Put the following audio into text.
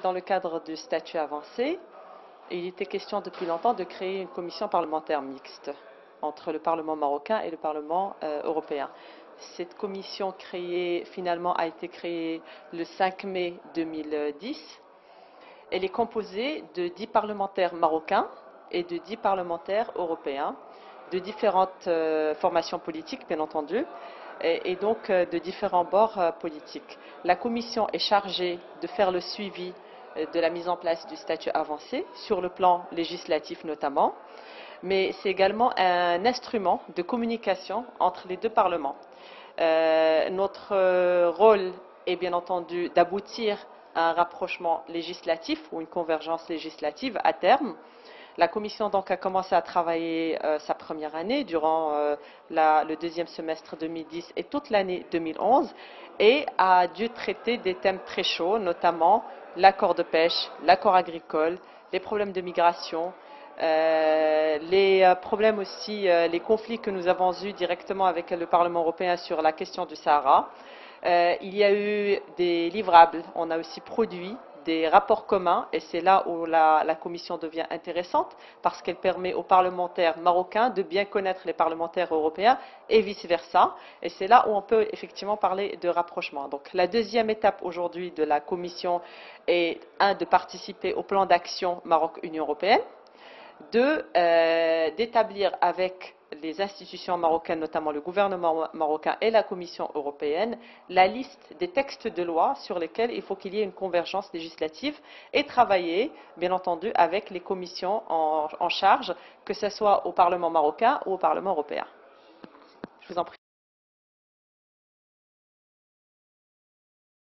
Dans le cadre du statut avancé, il était question depuis longtemps de créer une commission parlementaire mixte entre le Parlement marocain et le Parlement européen. Cette commission finalement a été créée le 5 mai 2010. Elle est composée de 10 parlementaires marocains et de 10 parlementaires européens, de différentes formations politiques, bien entendu, et donc de différents bords politiques. La commission est chargée de faire le suivi de la mise en place du statut avancé, sur le plan législatif notamment, mais c'est également un instrument de communication entre les deux parlements. Notre rôle est bien entendu d'aboutir à un rapprochement législatif ou une convergence législative à terme. La commission donc a commencé à travailler sa première année durant le deuxième semestre 2010 et toute l'année 2011 et a dû traiter des thèmes très chauds, notamment l'accord de pêche, l'accord agricole, les problèmes de migration, les problèmes aussi, les conflits que nous avons eus directement avec le Parlement européen sur la question du Sahara. Il y a eu des livrables, on a aussi produit des rapports communs et c'est là où la commission devient intéressante parce qu'elle permet aux parlementaires marocains de bien connaître les parlementaires européens et vice-versa. Et c'est là où on peut effectivement parler de rapprochement. Donc la deuxième étape aujourd'hui de la commission est de participer au plan d'action Maroc-Union européenne, d'établir avec les institutions marocaines, notamment le gouvernement marocain et la Commission européenne, la liste des textes de loi sur lesquels il faut qu'il y ait une convergence législative et travailler, bien entendu, avec les commissions en charge, que ce soit au Parlement marocain ou au Parlement européen. Je vous en prie.